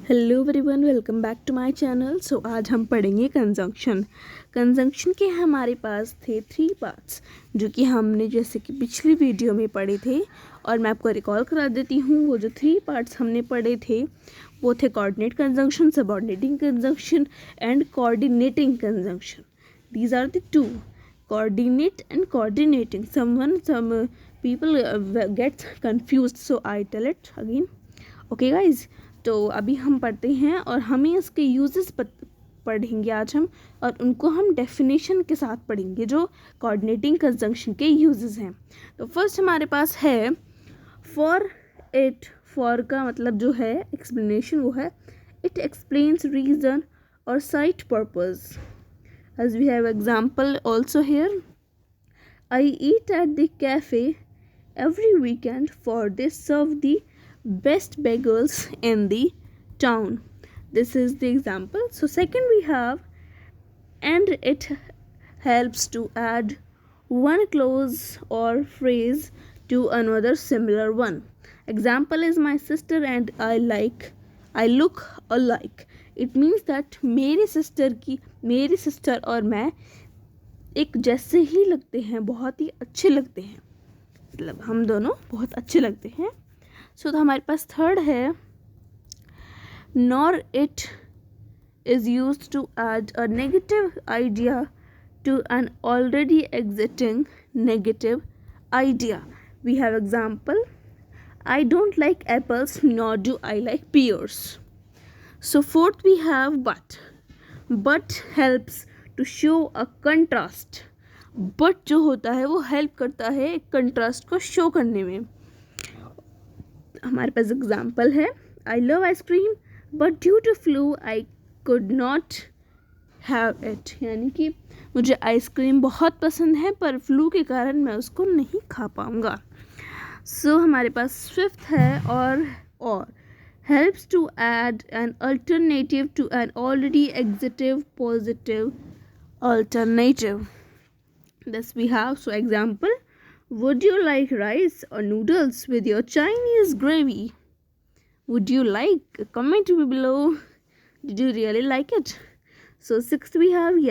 Hello everyone, welcome back to my channel. So आज हम पढ़ेंगे कंजंक्शन के हमारे पास थे 3 पार्ट्स जो कि हमने जैसे कि पिछली वीडियो में पढ़े थे। और मैं आपको रिकॉल करा देती हूँ, वो जो 3 पार्ट्स हमने पढ़े थे वो थे coordinate conjunction, subordinating conjunction and coordinating conjunction. These are the two, coordinate and coordinating. Some people get confused, so I tell it again. Okay guys, तो अभी हम पढ़ते हैं और हमें इसके यूजेस पढ़ेंगे आज हम, और उनको हम डेफिनेशन के साथ पढ़ेंगे जो कोऑर्डिनेटिंग कंजंक्शन के यूजेस हैं। तो फर्स्ट हमारे पास है फॉर इट। फॉर का मतलब जो है एक्सप्लेनेशन, वो है इट एक्सप्लेन्स रीज़न और site purpose. As we have example also here, I eat at the cafe every weekend for they serve the best bagels in the town. This is the example. So second we have, and it helps to add one clause or phrase to another similar one. Example is my sister and I look alike. It means that मेरी sister और मैं एक जैसे ही लगते हैं, बहुत ही अच्छे लगते हैं, मतलब हम दोनों बहुत अच्छे लगते हैं। सो तो हमारे पास थर्ड है, nor it is used to add a negative idea to an already existing negative idea. We have example, I don't like apples nor do I like pears. So fourth we have but helps to show a contrast. but जो होता है वो help करता है एक contrast को show करने में। हमारे पास एग्जाम्पल है, I love ice cream but due to flu I could not have it. यानी कि मुझे आइसक्रीम बहुत पसंद है पर फ्लू के कारण मैं उसको नहीं खा पाऊँगा। सो हमारे पास फिफ्थ है और helps to add an alternative to an already existing positive alternative. Thus we have, so example, would you like rice or noodles with your Chinese gravy? Would you like? Comment me below. Did you really like it? So sixth we have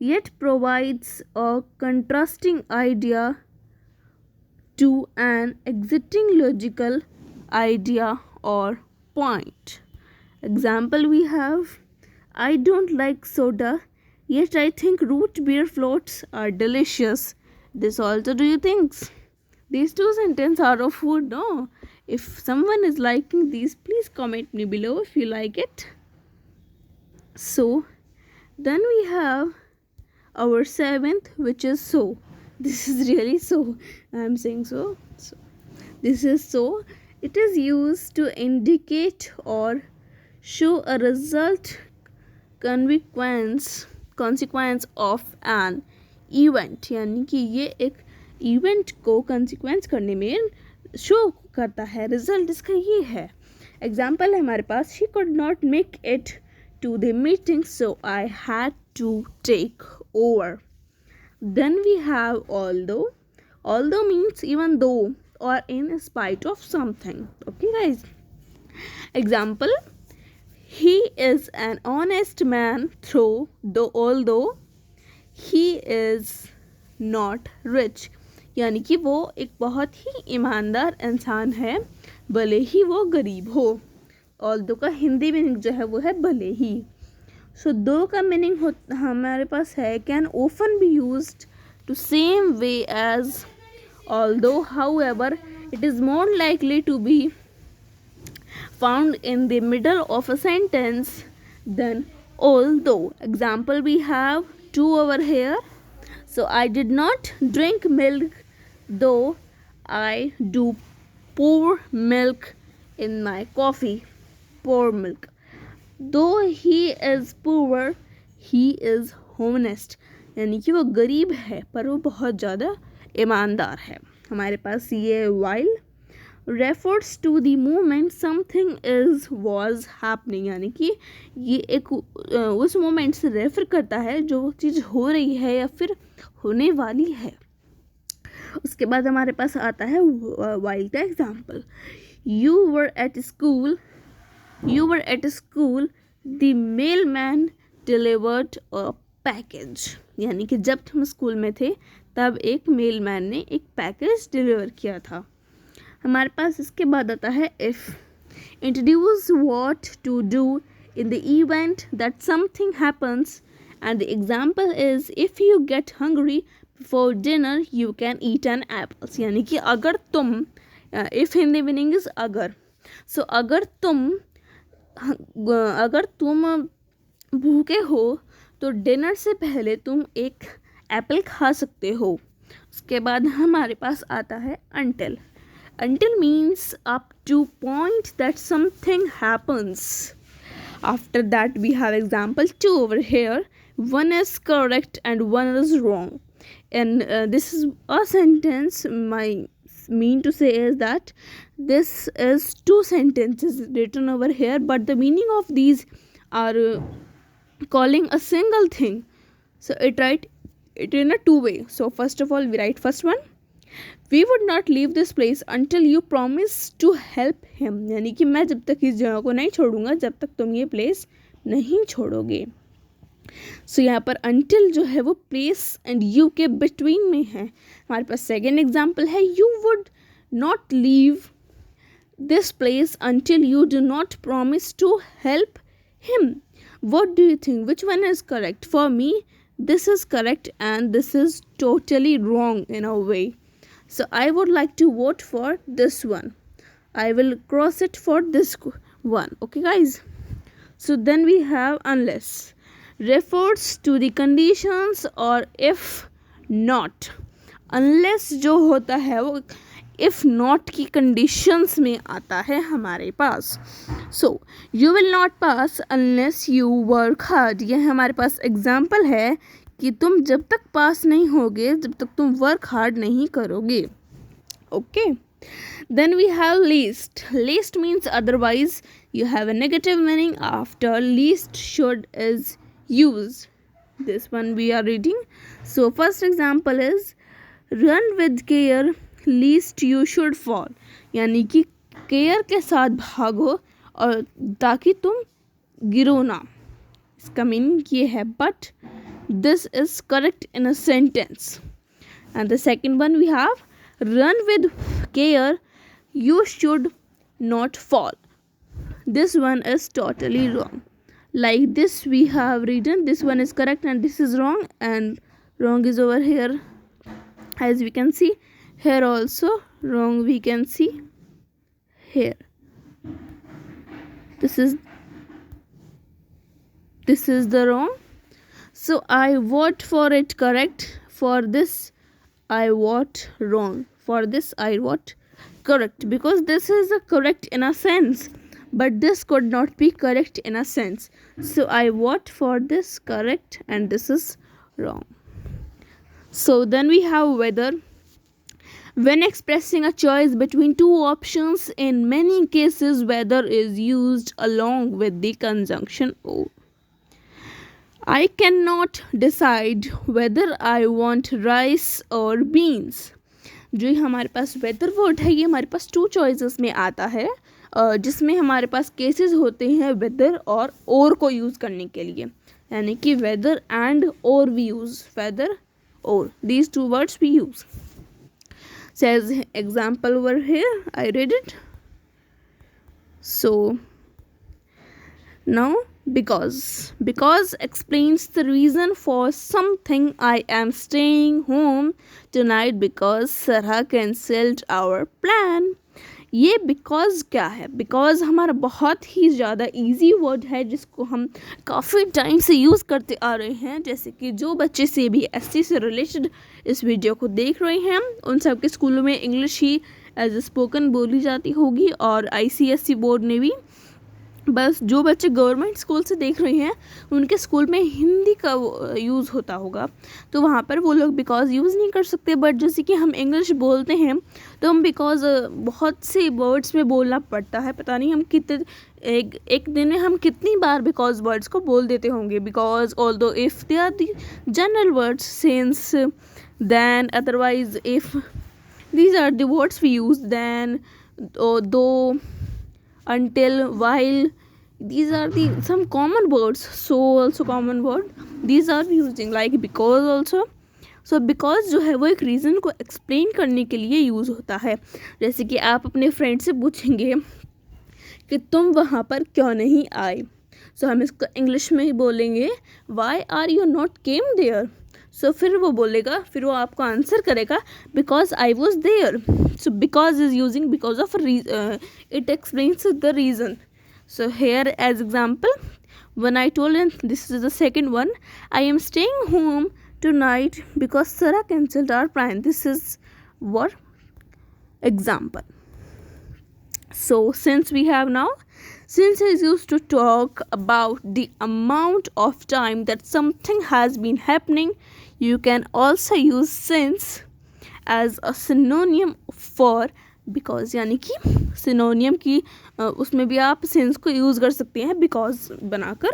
yet provides a contrasting idea to an existing logical idea or point. Example we have, I don't like soda yet I think root beer floats are delicious. This also do you think? These two sentences are of food, no? If someone is liking these, please comment me below if you like it. So then we have our seventh, which is so. This is really so. I am saying so. This is so. It is used to indicate or show a result, consequence of an event. यानी कि ये एक event को consequence करने में show करता है, result इसका ये है। एग्जाम्पल है हमारे पास, she could not make it to the meeting so I had to take over. Then we have although means even though or in spite of something. Okay guys, example, he is an honest man although he is not rich. यानी कि वो एक बहुत ही ईमानदार इंसान है भले ही वो गरीब हो। although का हिंदी मीनिंग जो है वो है भले ही। सो दो का मीनिंग हमारे पास है, can often be used to same way as although, however it is more likely to be found in the middle of a sentence than although. Example we have two over here. So I did not drink milk though I do pour milk in my coffee. Pour milk. Though he is poor he is honest. यानी कि वो गरीब है पर वो बहुत ज़्यादा ईमानदार है। हमारे पास ये while refers to the moment something was happening। यानी कि ये एक उस मोमेंट से रेफर करता है जो चीज़ हो रही है या फिर होने वाली है। उसके बाद हमारे पास आता है while का example, you were at school You were at school, the mailman delivered a package. यानी कि जब हम स्कूल में थे तब एक मेलमैन ने एक पैकेज डिलीवर किया था. हमारे पास इसके बाद आता है if. Introduce what to do in the event that something happens, and the example is if you get hungry before dinner you can eat an apple. यानी कि अगर तुम, if हिंदी मीनिंग इज अगर, सो अगर तुम भूखे हो तो डिनर से पहले तुम एक एप्पल खा सकते हो. उसके बाद हमारे पास आता है until. Until means up to point that something happens. After that we have example 2 over here. One is correct and one is wrong. And this is a sentence. My mean to say is that this is 2 sentences written over here, but the meaning of these are calling a single thing. So it write it in a 2 way. So first of all we write first one. We would not leave this place until you promise to help him. यानी कि मैं जब तक इस जगह को नहीं छोड़ूंगा जब तक तुम ये प्लेस नहीं छोड़ोगे. सो यहाँ पर until जो है वो place and you के between में है. हमारे पास सेकेंड एग्जाम्पल है you would not leave this place until you do not promise to help him. What do you think? Which one is correct? For me, this is correct and this is totally wrong in a way. So I would like to vote for this one. I will cross it for this one. Okay guys. So then we have unless. Refers to the conditions or if not. Unless जो होता है वो if not की conditions में आता है हमारे पास. So you will not pass unless you work hard. यह हमारे पास example है कि तुम जब तक पास नहीं होगे जब तक तुम वर्क हार्ड नहीं करोगे. Okay. Then we have lest. Lest means otherwise. You have a negative meaning after lest should is use. This one we are reading. So first example is run with care lest you should fall. यानी कि care के साथ भागो और ताकि तुम गिरो ना. इसका मीनिंग ये है. But this is correct in a sentence. And the second one we have run with care you should not fall. This one is totally wrong. Like this we have written this one is correct and this is wrong, and wrong is over here as we can see. Here also wrong we can see here. This is the wrong. So I vote for it correct. For this I vote wrong. For this I vote correct because this is a correct in a sense, but this could not be correct in a sense. So I vote for this correct and this is wrong. So then we have whether. When expressing a choice between two options, in many cases whether is used along with the conjunction o. I cannot decide whether I want rice or beans. जो हमारे पास weather word है ये हमारे पास 2 choices में आता है, जिसमें हमारे पास केसेस होते हैं वेदर और को यूज़ करने के लिए. यानी कि वेदर एंड और वी यूज़ वेदर और these 2 words we use. Says example over here. I read it. So now because explains the reason for something. I am staying home tonight because Sarah cancelled our plan. ये because क्या है? because हमारा बहुत ही ज़्यादा easy word है जिसको हम काफ़ी टाइम से यूज़ करते आ रहे हैं. जैसे कि जो बच्चे CBSE से रिलेटेड इस वीडियो को देख रहे हैं उन सब के स्कूलों में इंग्लिश ही एज स्पोकन बोली जाती होगी, और ICSE बोर्ड ने भी. बस जो बच्चे गवर्नमेंट स्कूल से देख रहे हैं उनके स्कूल में हिंदी का यूज़ होता होगा तो वहाँ पर वो लोग बिकॉज यूज़ नहीं कर सकते. बट जैसे कि हम इंग्लिश बोलते हैं तो हम बिकॉज बहुत से वर्ड्स में बोलना पड़ता है. पता नहीं हम कितने एक दिन में हम कितनी बार बिकॉज वर्ड्स को बोल देते होंगे. Because although if they are the general words since then otherwise if these are the words we use then though until, while, these are the some common words. So also common word, these are using like because also. So because जो है वो एक reason को explain करने के लिए use होता है. जैसे कि आप अपने फ्रेंड से पूछेंगे कि तुम वहाँ पर क्यों नहीं आए. सो हम इसको इंग्लिश में ही बोलेंगे why are you not came there. So फिर वो बोलेगा, फिर वो आपको आंसर करेगा because I was there. So because is using because of it explains the reason. So here as example, when I told him, this is the second one, I am staying home tonight because Sarah cancelled our plan. This is what example. So since is used to talk about the amount of time that something has been happening, you can also use since as a synonym for because. यानी कि सिनोनियम की उसमें भी आप since को use कर सकते हैं because बनाकर.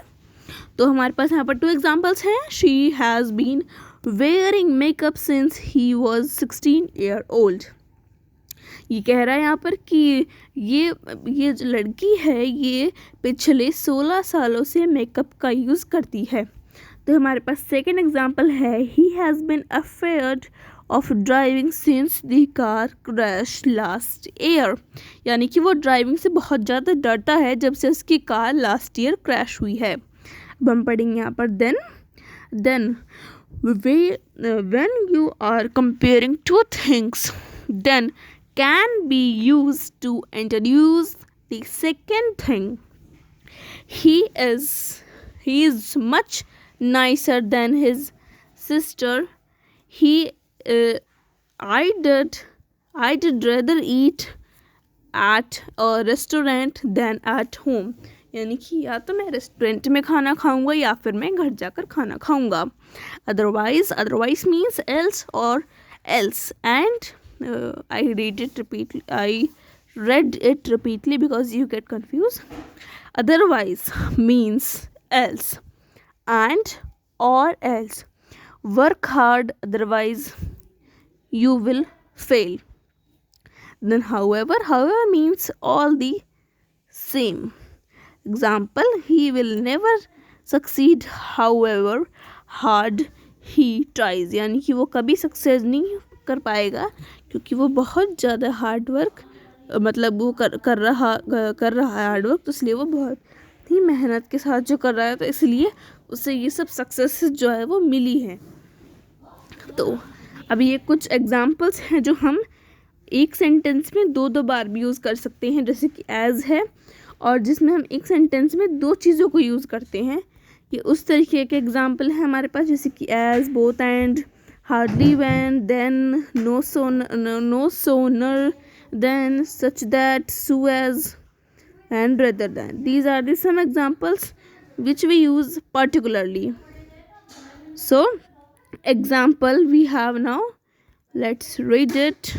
तो हमारे पास यहाँ पर 2 एग्जाम्पल्स हैं. She has been wearing makeup since he was 16 years old. ये कह रहा है यहाँ पर कि ये जो लड़की है ये पिछले 16 सालों से मेकअप का यूज़ करती है. तो हमारे पास सेकेंड एग्जाम्पल है, he has been afraid of driving since the car crash last year. यानी कि वो ड्राइविंग से बहुत ज़्यादा डरता है जब से उसकी कार लास्ट ईयर क्रैश हुई है. अब हम पढ़ेंगे यहाँ पर then when you are comparing two things, then can be used to introduce the second thing. He is much nicer than his sister. I'd rather eat at a restaurant than at home. यानी कि या तो मैं restaurant में खाना खाऊंगा या फिर मैं घर जाकर खाना खाऊंगा. अदरवाइज मीन्स एल्स और else. And I read it repeatedly because you get confused. Otherwise means else and or else. Work hard, otherwise you will fail. Then however means all the same. Example, he will never succeed however hard he tries. यानी कि वो कभी success नहीं कर पाएगा क्योंकि वो बहुत ज़्यादा हार्ड वर्क मतलब वो कर रहा है हार्ड वर्क. तो इसलिए वो बहुत ही मेहनत के साथ जो कर रहा है, तो इसलिए उसे ये सब सक्सेस जो है वो मिली है. तो अभी ये कुछ एग्जाम्पल्स हैं जो हम एक सेंटेंस में 2 बार भी यूज़ कर सकते हैं. जैसे कि एज है और जिसमें हम एक सेंटेंस में 2 चीज़ों को यूज़ करते हैं. ये उस तरीके के एग्जाम्पल है हमारे पास, जैसे कि as, both and, hardly when, than, no sooner than, such that, so as and rather than. These are the some examples which we use particularly. So example we have now, let's read it.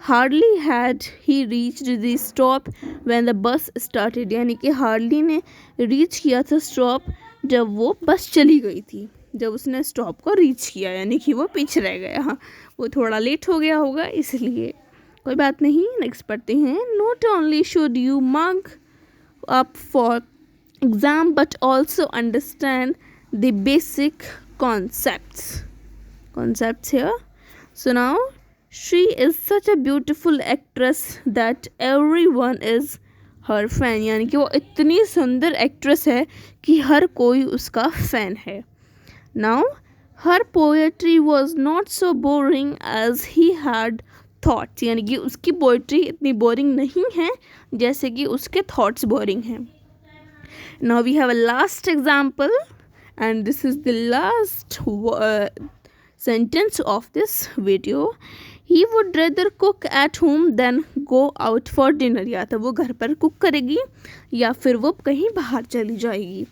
Hardly had he reached the stop when the bus started. यानी कि hardly ने reach किया था stop जब वो बस चली गई थी. जब उसने स्टॉप को रीच किया यानी कि वो पीछे रह गया, वो थोड़ा लेट हो गया होगा इसलिए. कोई बात नहीं, नेक्स्ट पढ़ते हैं. Not only should you mug up for exam but also understand the basic concepts here. So now she is such a beautiful actress that everyone is her fan. यानी कि वो इतनी सुंदर एक्ट्रेस है कि हर कोई उसका फ़ैन है. Now her poetry was not so boring as he had thought. यानी कि उसकी पोइट्री इतनी बोरिंग नहीं है जैसे कि उसके थॉट्स बोरिंग हैं. Now we have a last example and this is the last sentence of this video. He would rather cook at home than go out for dinner. या तो वो घर पर कुक करेगी या फिर वो कहीं बाहर चली जाएगी.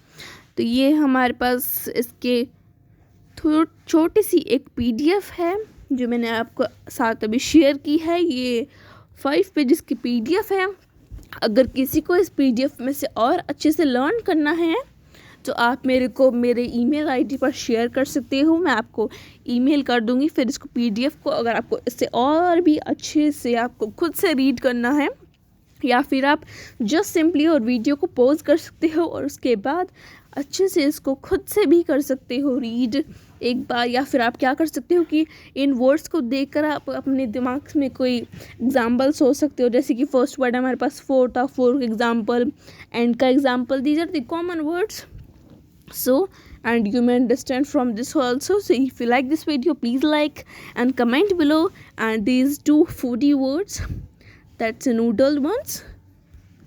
तो ये हमारे पास इसके छोटी सी एक PDF है जो मैंने आपको साथ अभी शेयर की है. ये 5 पेजेस की PDF है. अगर किसी को इस PDF में से और अच्छे से लर्न करना है तो आप मेरे ईमेल आईडी पर शेयर कर सकते हो. मैं आपको ईमेल कर दूंगी फिर इसको PDF को. अगर आपको इससे और भी अच्छे से आपको खुद से रीड करना है या फिर आप जस्ट सिंपली और वीडियो को पॉज कर सकते हो और उसके बाद अच्छे से इसको खुद से भी कर सकते हो रीड एक बार। या फिर आप क्या कर सकते हो कि इन वर्ड्स को देखकर आप अपने दिमाग में कोई एग्जाम्पल सोच सकते हो, जैसे कि फर्स्ट वर्ड हमारे पास फोर था, फोर एग्जाम्पल, एंड का example, these are the common words. So, and you may understand from this also. So if you like this video, please like and comment below. And these two foodie words, that's a noodle ones,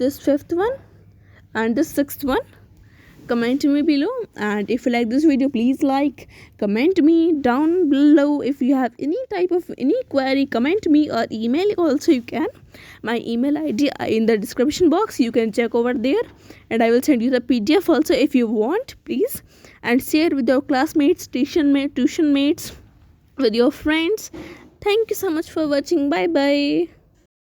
this fifth one and the sixth one, comment me below. And if you like this video, please like, comment me down below. If you have any type of any query, comment me or email also. You can, my email id in the description box, you can check over there, and I will send you the PDF also if you want, please. And share with your classmates, tuition mates, with your friends. Thank you so much for watching. Bye bye.